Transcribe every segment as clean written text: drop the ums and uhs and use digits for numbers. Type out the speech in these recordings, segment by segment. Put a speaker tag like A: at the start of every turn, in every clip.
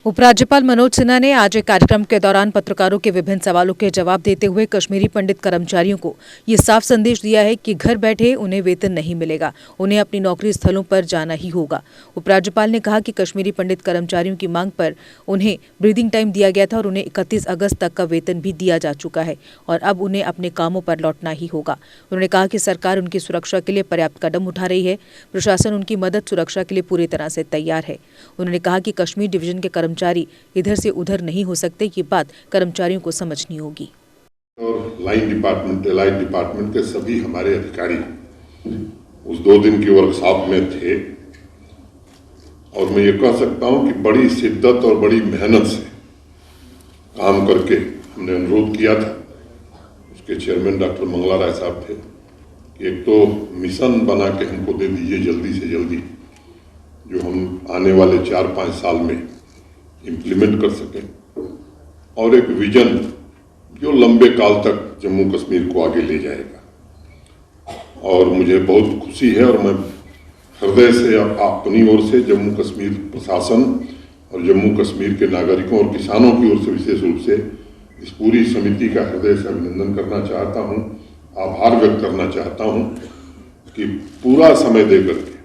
A: उपराज्यपाल मनोज सिन्हा ने आज एक कार्यक्रम के दौरान पत्रकारों के विभिन्न सवालों के जवाब देते हुए कश्मीरी पंडित कर्मचारियों को ये साफ संदेश दिया है कि घर बैठे उन्हें वेतन नहीं मिलेगा, उन्हें अपनी नौकरी स्थलों पर जाना ही होगा। उपराज्यपाल ने कहा कि कश्मीरी पंडित कर्मचारियों की मांग पर उन्हें ब्रीदिंग टाइम दिया गया था और उन्हें 31 अगस्त तक का वेतन भी दिया जा चुका है और अब उन्हें अपने कामों पर लौटना ही होगा। उन्होंने कहा कि सरकार उनकी सुरक्षा के लिए पर्याप्त कदम उठा रही है, प्रशासन उनकी मदद सुरक्षा के लिए पूरी तरह से तैयार है। उन्होंने कहा कि कश्मीर डिवीजन के कर्मचारी इधर से उधर नहीं हो सकते, ये बात कर्मचारियों को समझनी होगी।
B: और लाइन डिपार्टमेंट, एलाइड डिपार्टमेंट के सभी हमारे अधिकारी उस 2 दिन की वर्कशॉप में थे और मैं ये कह सकता हूं कि बड़ी शिद्दत और बड़ी मेहनत से काम करके हमने अनुरोध किया था। उसके चेयरमैन डॉक्टर मंगला राय साहब थे कि एक तो मिशन बना के हमको दे दीजिए जल्दी से जल्दी, जो हम आने वाले 4-5 साल में इम्प्लीमेंट कर सकें, और एक विजन जो लंबे काल तक जम्मू कश्मीर को आगे ले जाएगा। और मुझे बहुत खुशी है और मैं हृदय से अपनी ओर से जम्मू कश्मीर प्रशासन और जम्मू कश्मीर के नागरिकों और किसानों की ओर से विशेष रूप से इस पूरी समिति का हृदय से अभिनंदन करना चाहता हूं, आभार व्यक्त करना चाहता हूं कि पूरा समय दे करके,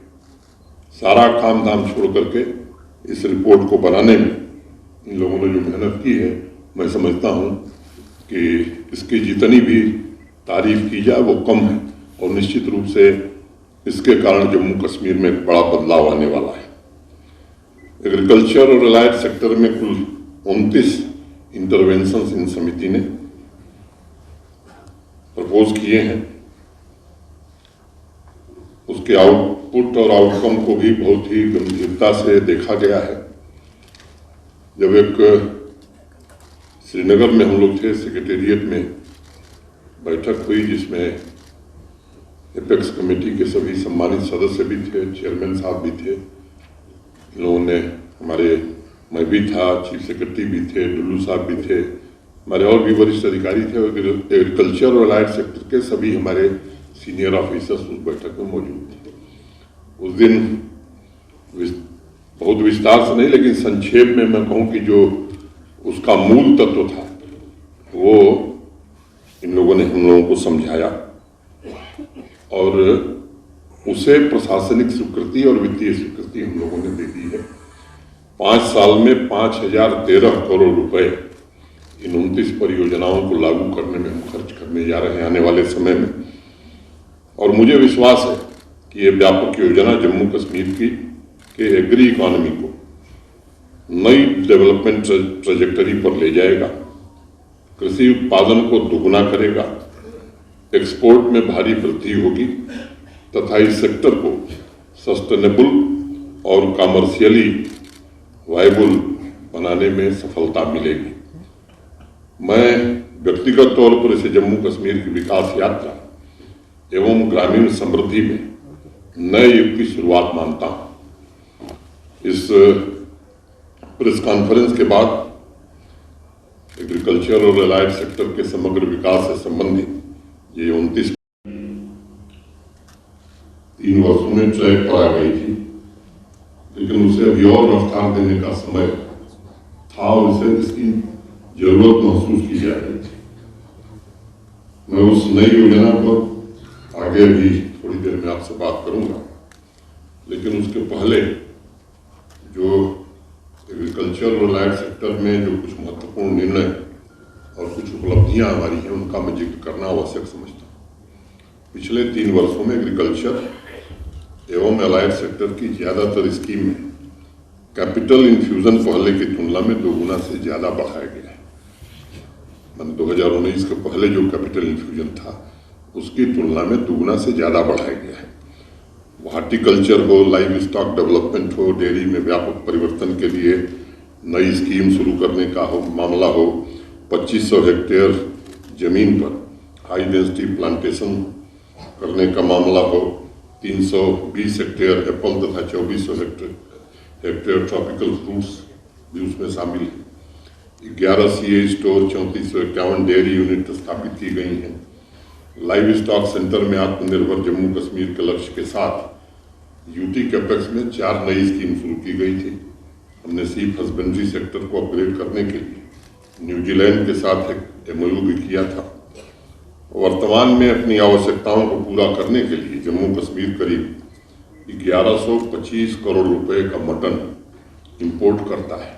B: सारा काम धाम छोड़ करके इस रिपोर्ट को बनाने में इन लोगों ने जो मेहनत की है, मैं समझता हूं कि इसकी जितनी भी तारीफ की जाए वो कम है और निश्चित रूप से इसके कारण जम्मू कश्मीर में एक बड़ा बदलाव आने वाला है। एग्रीकल्चर और एलाइड सेक्टर में कुल 29 इंटरवेंशंस इन समिति ने प्रपोज किए हैं। उसके आउटपुट और आउटकम को भी बहुत ही गंभीरता से देखा गया है। जब एक श्रीनगर में हम लोग थे, सेक्रेटेरिएट में बैठक हुई जिसमें एपेक्स कमेटी के सभी सम्मानित सदस्य भी थे, चेयरमैन साहब भी थे, इन लोगों ने मैं भी था, चीफ सेक्रेटरी भी थे, डुल्लू साहब भी थे, हमारे और भी वरिष्ठ अधिकारी थे, एग्रीकल्चर और एलाइड सेक्टर के सभी हमारे सीनियर ऑफिसर्स उस बैठक में मौजूद थे। उस दिन बहुत विस्तार से नहीं लेकिन संक्षेप में मैं कहूं कि जो उसका मूल तत्व था वो इन लोगों ने हम लोगों को समझाया और उसे प्रशासनिक स्वीकृति और वित्तीय स्वीकृति हम लोगों ने दे दी है। 5 साल में 5013 करोड़ रुपए इन 29 परियोजनाओं को लागू करने में हम खर्च करने जा रहे हैं आने वाले समय में। और मुझे विश्वास है कि ये व्यापक योजना जम्मू कश्मीर की के एग्री इकोनॉमी को नई डेवलपमेंट ट्रेजेक्टरी पर ले जाएगा, कृषि उत्पादन को दुगुना करेगा, एक्सपोर्ट में भारी वृद्धि होगी तथा इस सेक्टर को सस्टेनेबल और कमर्शियली वायबल बनाने में सफलता मिलेगी। मैं व्यक्तिगत तौर पर इसे जम्मू कश्मीर की विकास यात्रा एवं ग्रामीण समृद्धि में नए युग की शुरुआत मानता हूं। इस प्रेस कॉन्फ्रेंस के बाद एग्रीकल्चर और एलाइड सेक्टर के समग्र विकास से संबंधित ये 29 3 वर्षों में ट्रैक पर आ गई थी, लेकिन उसे अभी और रफ्तार देने का समय था और इसे इसकी जरूरत महसूस की जा रही थी। मैं उस नई योजना पर आगे भी थोड़ी देर में आपसे बात करूंगा, लेकिन उसके पहले जो एग्रीकल्चर और एलाइड सेक्टर में जो कुछ महत्वपूर्ण निर्णय और कुछ उपलब्धियां हमारी हैं उनका मैं जिक्र करना आवश्यक समझता हूँ। पिछले 3 वर्षों में एग्रीकल्चर एवं एलाइड सेक्टर की ज़्यादातर स्कीम में कैपिटल इन्फ्यूजन पहले की तुलना में 2 गुना से ज़्यादा बढ़ाया गया है। मैंने 2019 के पहले जो कैपिटल इन्फ्यूजन था उसकी तुलना में 2 गुना से ज़्यादा बढ़ाया गया है। हॉर्टिकल्चर हो, लाइव स्टॉक डेवलपमेंट हो, डेयरी में व्यापक परिवर्तन के लिए नई स्कीम शुरू करने का मामला हो, 2500 हेक्टेयर जमीन पर हाई डेंसिटी प्लांटेशन करने का मामला हो, 320 हेक्टेयर एप्पल तथा 2400 हेक्टेयर ट्रॉपिकल फ्रूट्स भी उसमें शामिल है। 11 सीए स्टोर, 3451 डेयरी यूनिट स्थापित की गई हैं। लाइव स्टॉक सेंटर में आत्मनिर्भर जम्मू कश्मीर के लक्ष्य के साथ यूटी कैपेक्स में 4 नई स्कीम शुरू की गई थी। हमने सीप हस्बेंड्री सेक्टर को अपग्रेड करने के लिए न्यूजीलैंड के साथ एक MOU भी किया था। वर्तमान में अपनी आवश्यकताओं को पूरा करने के लिए जम्मू कश्मीर करीब 1125 करोड़ रुपए का मटन इंपोर्ट करता है।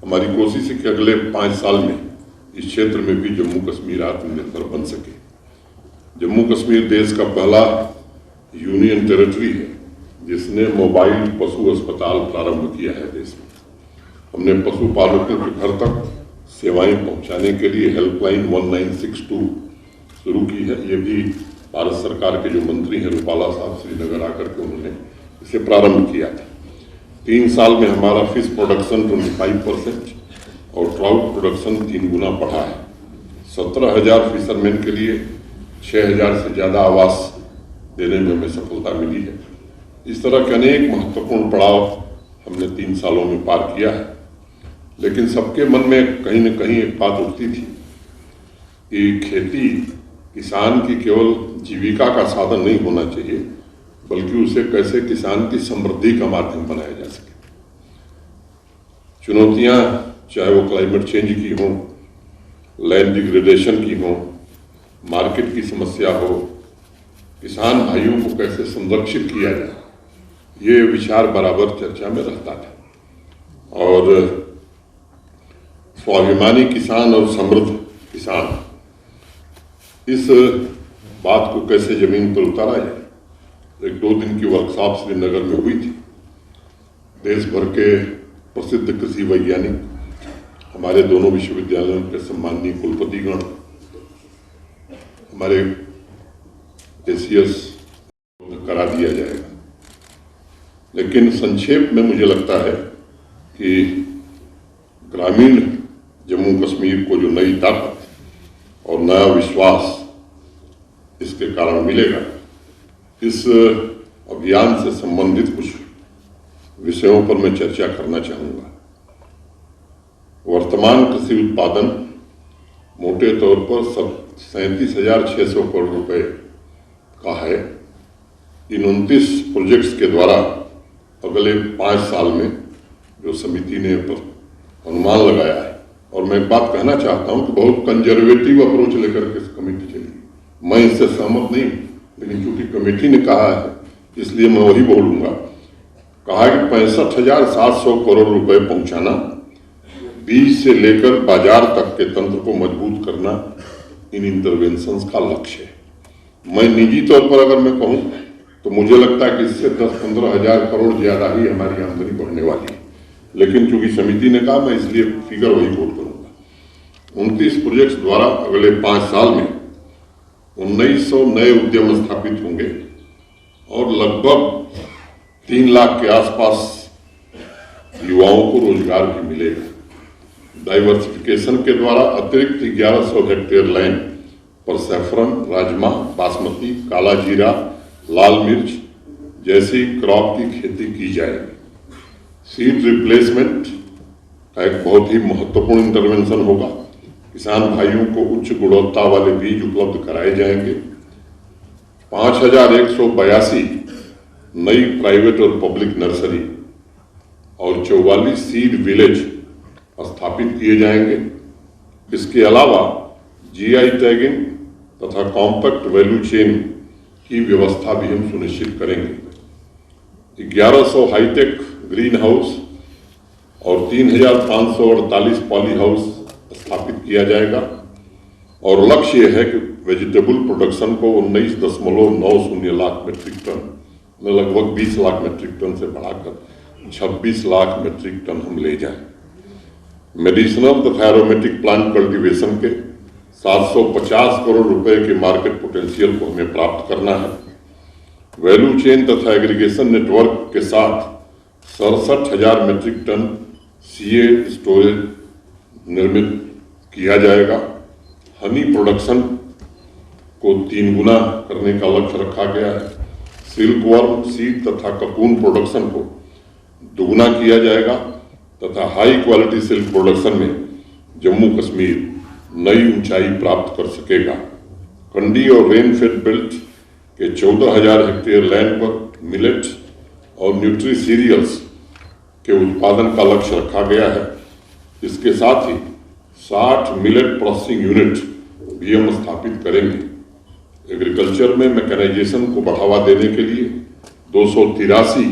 B: हमारी कोशिश है कि अगले 5 साल में इस क्षेत्र में भी जम्मू कश्मीर आत्मनिर्भर बन सके। जम्मू कश्मीर देश का पहला यूनियन टेरिटरी है जिसने मोबाइल पशु अस्पताल प्रारंभ किया है देश में। हमने पशुपालकों के घर तक सेवाएं पहुंचाने के लिए हेल्पलाइन 1962 शुरू की है। ये भी भारत सरकार के जो मंत्री हैं रूपाला साहब श्रीनगर आकर के उन्होंने इसे प्रारंभ किया था। 3 साल में हमारा फिश प्रोडक्शन 25% और ट्राउट प्रोडक्शन 3 गुना बढ़ा है। 17,000 फिशरमैन के लिए 6,000 से ज़्यादा आवास देने में हमें सफलता मिली है। इस तरह के अनेक महत्वपूर्ण पड़ाव हमने 3 सालों में पार किया है। लेकिन सबके मन में कहीं न कहीं एक बात उठती थी कि खेती किसान की केवल जीविका का साधन नहीं होना चाहिए, बल्कि उसे कैसे किसान की समृद्धि का माध्यम बनाया जा सके। चुनौतियां चाहे वो क्लाइमेट चेंज की हो, लैंड डिग्रेडेशन की हो, मार्केट की समस्या हो, किसान भाइयों को कैसे संरक्षित किया जाए, ये विचार बराबर चर्चा में रहता था। और स्वाभिमानी किसान और समृद्ध किसान, इस बात को कैसे जमीन पर उतारा जाए। 1-2 दिन की वर्कशॉप श्रीनगर में हुई थी। देश भर के प्रसिद्ध कृषि वैज्ञानिक, हमारे दोनों विश्वविद्यालयों के सम्माननीय कुलपतिगण, हमारे ACS करा दिया जाएगा। लेकिन संक्षेप में मुझे लगता है कि ग्रामीण जम्मू कश्मीर को जो नई ताकत और नया विश्वास इसके कारण मिलेगा, इस अभियान से संबंधित कुछ विषयों पर मैं चर्चा करना चाहूँगा। वर्तमान कृषि उत्पादन मोटे तौर पर 37,600 करोड़ रुपए का है। इन 29 प्रोजेक्ट्स के द्वारा अगले 5 साल में जो समिति ने अनुमान लगाया है, और मैं एक बात कहना चाहता हूं कि बहुत कंजर्वेटिव अप्रोच लेकर के कमेटी चली। मैं इससे सहमत नहीं, लेकिन चूंकि कमेटी ने कहा है इसलिए मैं वही बोलूंगा। कहा कि 65,700 करोड़ रुपए पहुंचाना, बीज से लेकर बाजार तक के तंत्र को मजबूत करना इन इंटरवेंशंस का लक्ष्य है। मैं निजी तौर पर अगर मैं कहूं तो मुझे लगता है कि इससे 10-15 हजार करोड़ ज्यादा ही हमारी आमदनी बढ़ने वाली है। लेकिन चूंकि समिति ने कहा, मैं इसलिए फिगर वही कोट करूंगा। 29 प्रोजेक्ट्स द्वारा अगले 5 साल में 1900 नए उद्यम स्थापित होंगे और लगभग 3 लाख के आसपास युवाओं को रोजगार भी मिलेगा। डाइवर्सिफिकेशन के द्वारा अतिरिक्त 1100 हेक्टेयर लैंड पर सैफरन, राजमा, बासमती, काला जीरा, लाल मिर्च जैसी क्रॉप की खेती की जाएगी। सीड रिप्लेसमेंट का एक बहुत ही महत्वपूर्ण इंटरवेंशन होगा। किसान भाइयों को उच्च गुणवत्ता वाले बीज उपलब्ध कराए जाएंगे। 5,182 नई प्राइवेट और पब्लिक नर्सरी और 44 सीड विलेज स्थापित किए जाएंगे। इसके अलावा GI टैगिंग तथा कॉम्पैक्ट वैल्यू चेन की व्यवस्था भी हम सुनिश्चित करेंगे। 1100 हाईटेक ग्रीन हाउस और 3,548 पॉली हाउस स्थापित किया जाएगा और लक्ष्य यह है कि वेजिटेबल प्रोडक्शन को 19.90 लाख मेट्रिक टन में लगभग 20 लाख मेट्रिक टन से बढ़ाकर 26 लाख मेट्रिक टन हम ले जाएं। मेडिसिनल तथा एरोमेटिक प्लांट कल्टीवेशन के 750 करोड़ रुपए के मार्केट पोटेंशियल को हमें प्राप्त करना है। वैल्यू चेन तथा एग्रीगेशन नेटवर्क के साथ 67,000 मेट्रिक टन CA स्टोरेज निर्मित किया जाएगा। हनी प्रोडक्शन को 3 गुना करने का लक्ष्य रखा गया है। सिल्क वर्म, सीड तथा कपून प्रोडक्शन को 2 गुना किया जाएगा तथा हाई क्वालिटी सिल्क प्रोडक्शन में जम्मू कश्मीर नई ऊंचाई प्राप्त कर सकेगा। कंडी और रेन फेड बेल्ट के 14,000 हेक्टेयर लैंड पर मिलेट और न्यूट्री सीरियल्स के उत्पादन का लक्ष्य रखा गया है। इसके साथ ही 60 मिलेट प्रोसेसिंग यूनिट भी हम स्थापित करेंगे। एग्रीकल्चर में मैकेनाइजेशन को बढ़ावा देने के लिए 283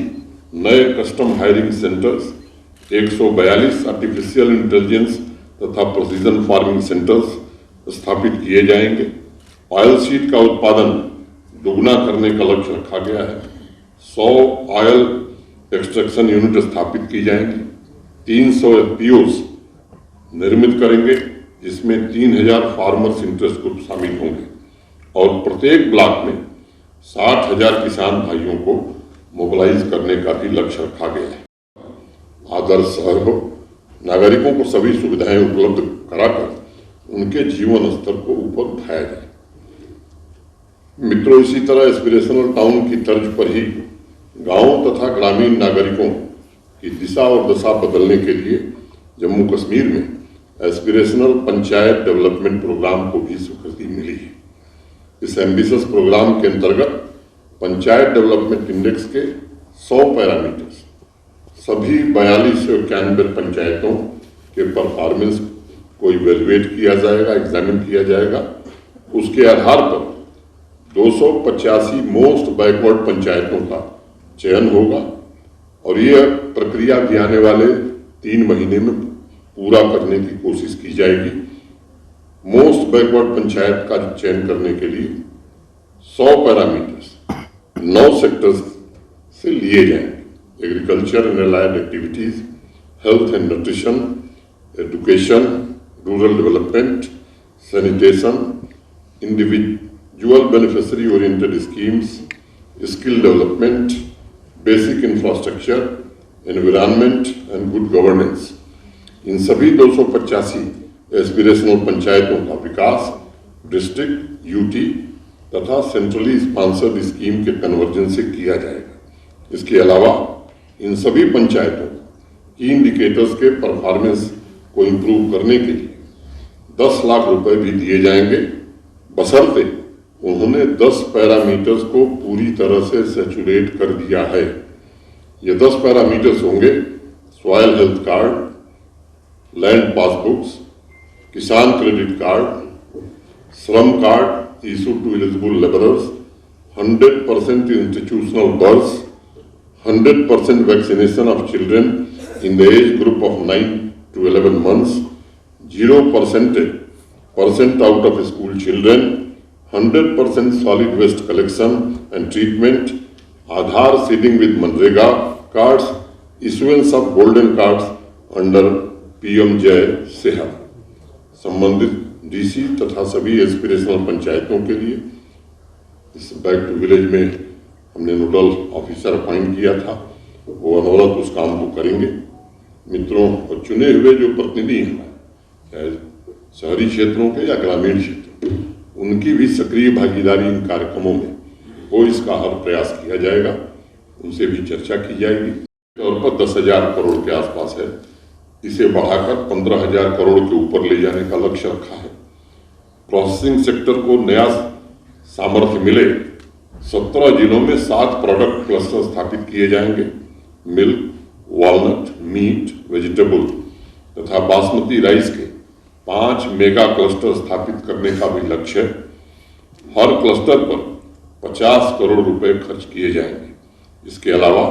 B: नए custom hiring centres, 142 artificial intelligence तथा प्रिसीजन फार्मिंग सेंटर्स स्थापित किए जाएंगे। ऑयल सीड का उत्पादन दोगुना करने का लक्ष्य रखा गया है। 100 ऑयल एक्सट्रैक्शन यूनिट स्थापित की जाएंगी। 300 FPOs निर्मित करेंगे, जिसमें 3000 फार्मर्स इंटरेस्ट ग्रुप शामिल होंगे और प्रत्येक ब्लॉक में 60,000 किसान भाइयों को मोबिलाइज करने का भी लक्ष्य रखा गया है। आदर्श शहर हो, नागरिकों को सभी सुविधाएं उपलब्ध कराकर उनके जीवन स्तर को ऊपर उठाया जाए। मित्रों, इसी तरह एस्पिरेशनल टाउन की तर्ज पर ही गांवों तथा ग्रामीण नागरिकों की दिशा और दशा बदलने के लिए जम्मू कश्मीर में एस्पिरेशनल पंचायत डेवलपमेंट प्रोग्राम को भी स्वीकृति मिली है। इस एम्बिशियस प्रोग्राम के अंतर्गत पंचायत डेवलपमेंट इंडेक्स के 100 पैरामीटर्स सभी 4291 पंचायतों के परफॉर्मेंस को इवेल्युएट किया जाएगा, एग्जामिन किया जाएगा। उसके आधार पर 285 मोस्ट बैकवर्ड पंचायतों का चयन होगा और यह प्रक्रिया भी आने वाले 3 महीने में पूरा करने की कोशिश की जाएगी। मोस्ट बैकवर्ड पंचायत का चयन करने के लिए 100 पैरामीटर्स 9 सेक्टर्स से लिए जाएंगे। Agriculture and allied activities, health and nutrition, education, rural development, sanitation, individual beneficiary oriented schemes, skill development, basic infrastructure, environment and good governance. इन सभी 285 एस्पिरेशनल पंचायतों का विकास डिस्ट्रिक्ट, यूटी तथा सेंट्रली स्पॉन्सर्ड स्कीम के कन्वर्जन से किया जाएगा। इसके अलावा इन सभी पंचायतों की इंडिकेटर्स के परफॉर्मेंस को इम्प्रूव करने के लिए 10 लाख रुपए भी दिए जाएंगे, बशर्ते उन्होंने 10 पैरामीटर्स को पूरी तरह से सैचुरेट कर दिया है। ये 10 पैरामीटर्स होंगे: soil health card, land passbooks, Kisan credit card, Shram card issued to eligible labourers, 100% institutional births, 100% vaccination of children in the age group of 9 to 11 months, 0% out of school children, 100% solid waste collection and treatment, Aadhaar seeding with Manrega cards, issuance of golden cards under PM-JAY सेहत। संबंधित DC तथा सभी aspirational पंचायतों के लिए इस back to village में हमने नोडल ऑफिसर अपॉइंट किया था, वो अनवरत उस काम को करेंगे। मित्रों, और चुने हुए जो प्रतिनिधि हैं, चाहे शहरी क्षेत्रों के या ग्रामीण क्षेत्र, उनकी भी सक्रिय भागीदारी इन कार्यक्रमों में हो, इसका हर प्रयास किया जाएगा। उनसे भी चर्चा की जाएगी। तौर पर 10,000 करोड़ के आसपास है, इसे बढ़ाकर 15,000 करोड़ के ऊपर ले जाने का लक्ष्य रखा है। प्रोसेसिंग सेक्टर को नया सामर्थ्य मिले, 17 जिलों में 7 प्रोडक्ट क्लस्टर स्थापित किए जाएंगे। मिल्क, वॉलनट, मीट, वेजिटेबल तथा बासमती राइस के 5 मेगा क्लस्टर स्थापित करने का भी लक्ष्य है। हर क्लस्टर पर 50 करोड़ रुपए खर्च किए जाएंगे। इसके अलावा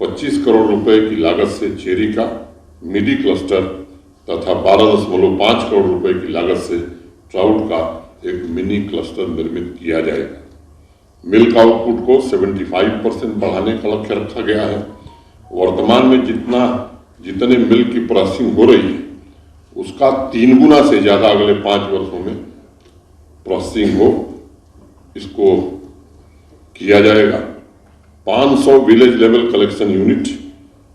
B: 25 करोड़ रुपए की लागत से चेरी का मिडी क्लस्टर तथा 12.5 करोड़ रुपए की लागत से ट्राउट का एक मिनी क्लस्टर निर्मित किया जाएगा। मिल्क आउटपुट को 75% बढ़ाने का लक्ष्य रखा गया है। वर्तमान में जितने मिल्क की प्रोसेसिंग हो रही है, उसका 3 गुना से ज्यादा अगले 5 वर्षों में प्रोसेसिंग हो, इसको किया जाएगा। 500 विलेज लेवल कलेक्शन यूनिट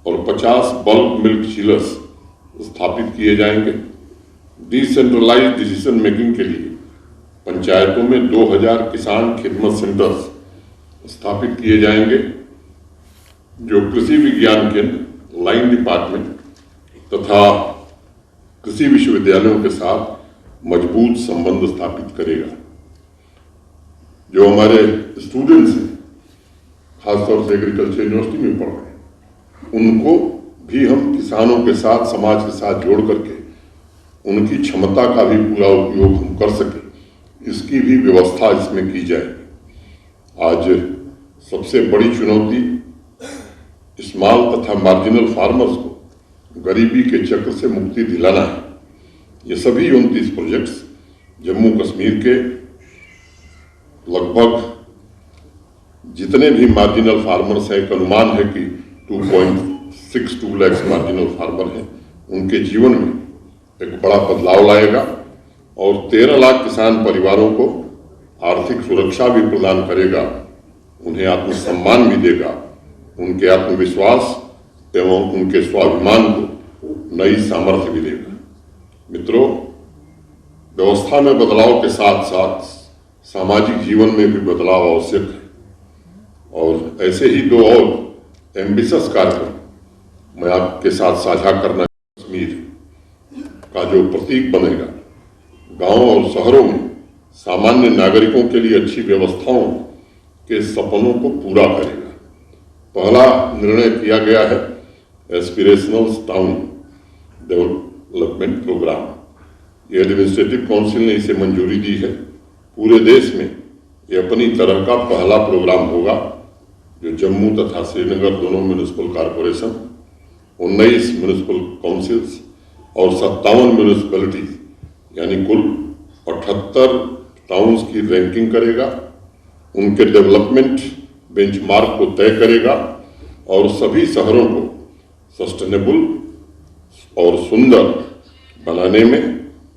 B: और 50 बल्क मिल्क चिलर्स स्थापित किए जाएंगे। डिसेंट्रलाइज्ड डिसीजन मेकिंग के लिए पंचायतों में 2000 किसान खिदमत सेंटर्स स्थापित किए जाएंगे, जो कृषि विज्ञान केंद्र, लाइन डिपार्टमेंट तथा कृषि विश्वविद्यालयों के साथ मजबूत संबंध स्थापित करेगा। जो हमारे स्टूडेंट्स हैं, खासतौर से एग्रीकल्चर यूनिवर्सिटी में पढ़ रहे हैं, उनको भी हम किसानों के साथ, समाज के साथ जोड़ करके उनकी क्षमता का भी पूरा उपयोग हम कर सकें, इसकी भी व्यवस्था इसमें की जाए। आज सबसे बड़ी चुनौती स्मॉल तथा मार्जिनल फार्मर्स को गरीबी के चक्र से मुक्ति दिलाना है। ये सभी 29 प्रोजेक्ट्स जम्मू कश्मीर के लगभग जितने भी मार्जिनल फार्मर्स हैं, एक अनुमान है कि 2.62 लाख मार्जिनल फार्मर हैं, उनके जीवन में एक बड़ा बदलाव लाएगा और 13 लाख किसान परिवारों को आर्थिक सुरक्षा भी प्रदान करेगा, उन्हें आत्मसम्मान भी देगा, उनके आत्मविश्वास एवं उनके स्वाभिमान को नई सामर्थ्य भी देगा। मित्रों, व्यवस्था में बदलाव के साथ साथ सामाजिक जीवन में भी बदलाव आवश्यक है और ऐसे ही 2 और एम्बिशियस कार्यक्रम मैं आपके साथ साझा करना। कश्मीर का जो प्रतीक बनेगा, गांव और शहरों में सामान्य नागरिकों के लिए अच्छी व्यवस्थाओं के सपनों को पूरा करेगा। पहला निर्णय किया गया है एस्पिरेशनल टाउन डेवलपमेंट प्रोग्राम। ये एडमिनिस्ट्रेटिव काउंसिल ने इसे मंजूरी दी है। पूरे देश में ये अपनी तरह का पहला प्रोग्राम होगा जो जम्मू तथा श्रीनगर दोनों म्यूनिसिपल कॉरपोरेशन, 19 म्यूनिसिपल काउंसिल्स और 57 म्यूनिसिपैलिटीज यानी कुल 78 टाउन्स की रैंकिंग करेगा, उनके डेवलपमेंट बेंचमार्क को तय करेगा और सभी शहरों को सस्टेनेबल और सुंदर बनाने में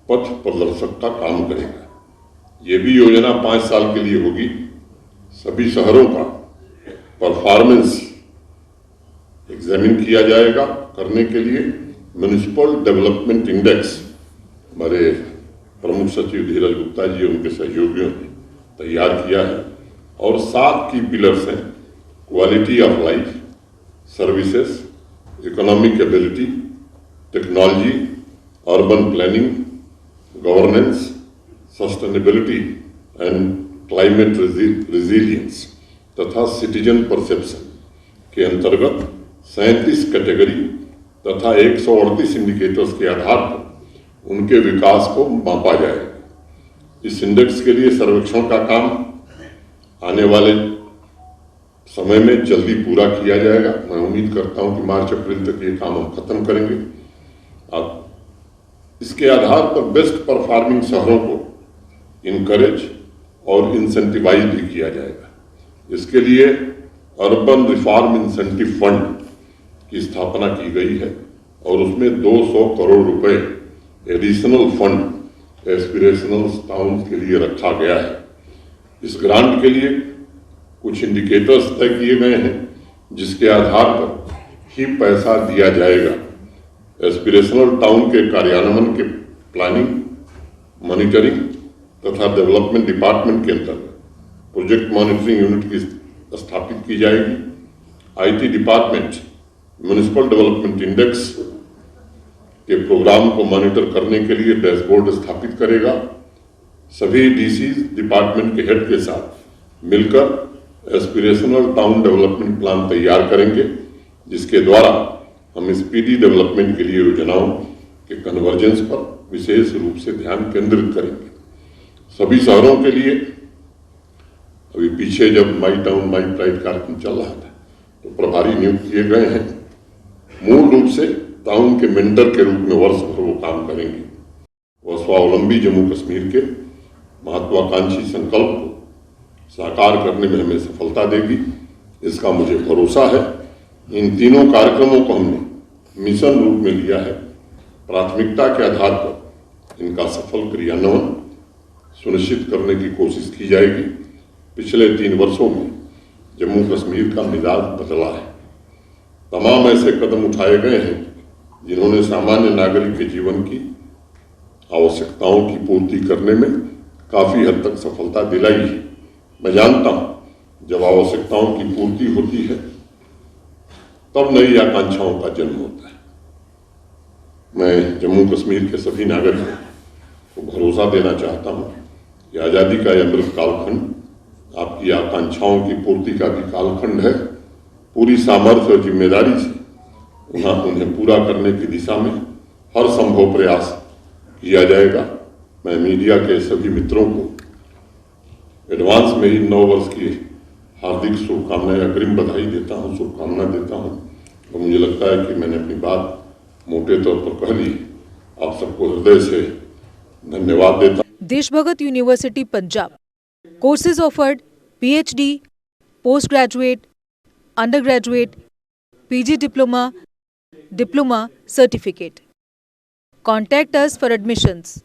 B: पथ प्रदर्शक का काम करेगा। ये भी योजना 5 साल के लिए होगी। सभी शहरों का परफॉर्मेंस एग्जामिन किया जाएगा। करने के लिए म्यूनिसिपल डेवलपमेंट इंडेक्स हमारे प्रमुख सचिव धीरज गुप्ता जी उनके सहयोगियों ने तैयार किया है और 7 की पिलर्स हैं: quality of life, services, economic ability, technology, urban planning, governance, sustainability and climate resilience तथा सिटीजन परसेप्शन के अंतर्गत 37 कैटेगरी तथा 138 इंडिकेटर्स के आधार पर उनके विकास को मापा जाएगा। इस इंडेक्स के लिए सर्वेक्षण का काम आने वाले समय में जल्दी पूरा किया जाएगा। मैं उम्मीद करता हूं कि मार्च अप्रैल तक ये काम हम खत्म करेंगे। अब इसके आधार पर बेस्ट परफॉर्मिंग शहरों को इनकरेज और इंसेंटिवाइज भी किया जाएगा। इसके लिए अर्बन रिफॉर्म इंसेंटिव फंड की स्थापना की गई है और उसमें 200 करोड़ रुपए एडिशनल फंड एस्पिरेशनल टाउन के लिए रखा गया है। इस ग्रांट के लिए कुछ इंडिकेटर्स तय किए गए हैं जिसके आधार पर ही पैसा दिया जाएगा। एस्पिरेशनल टाउन के कार्यान्वयन के प्लानिंग, मॉनिटरिंग तथा डेवलपमेंट डिपार्टमेंट के अंतर्गत प्रोजेक्ट मॉनिटरिंग यूनिट की स्थापित की जाएगी। IT department municipal development index के प्रोग्राम को मॉनिटर करने के लिए डैशबोर्ड स्थापित करेगा। सभी डीसी डिपार्टमेंट के हेड के साथ मिलकर एस्पिरेशनल टाउन डेवलपमेंट प्लान तैयार करेंगे, जिसके द्वारा हम स्पीडी डेवलपमेंट के लिए योजनाओं के कन्वर्जेंस पर विशेष रूप से ध्यान केंद्रित करेंगे। सभी शहरों के लिए अभी पीछे जब माई टाउन माई प्राइड कार्यक्रम चल रहा था तो प्रभारी नियुक्त किए गए हैं। मूल रूप से टाउन के मेंटर के रूप में वर्ष भर वो काम करेंगे। वह स्वावलंबी जम्मू कश्मीर के महत्वाकांक्षी संकल्प को साकार करने में हमें सफलता देगी, इसका मुझे भरोसा है। इन तीनों कार्यक्रमों को हमने मिशन रूप में लिया है। प्राथमिकता के आधार पर इनका सफल क्रियान्वयन सुनिश्चित करने की कोशिश की जाएगी। पिछले 3 वर्षों में जम्मू कश्मीर का मिजाज बदला है। तमाम ऐसे कदम उठाए गए हैं जिन्होंने सामान्य नागरिक के जीवन की आवश्यकताओं की पूर्ति करने में काफ़ी हद तक सफलता दिलाई है। मैं जानता हूँ जब आवश्यकताओं की पूर्ति होती है तब नई आकांक्षाओं का जन्म होता है। मैं जम्मू कश्मीर के सभी नागरिकों को भरोसा देना चाहता हूँ कि आज़ादी का यह अमृत कालखंड आपकी आकांक्षाओं की पूर्ति का भी कालखंड है। पूरी सामर्थ्य और जिम्मेदारी से उन्हें पूरा करने की दिशा में हर संभव प्रयास किया जाएगा। मैं मीडिया के सभी मित्रों को एडवांस में ही नव वर्ष की हार्दिक शुभकामनाएं, अग्रिम बधाई देता हूं, शुभकामना देता हूं। और मुझे लगता है कि मैंने अपनी बात मोटे तौर पर कह ली। आप सबको हृदय से धन्यवाद देता हूं।
A: Deshbhagat university Punjab, courses offered PhD, post graduate, under graduate, PG diploma, diploma certificate. Contact us for admissions.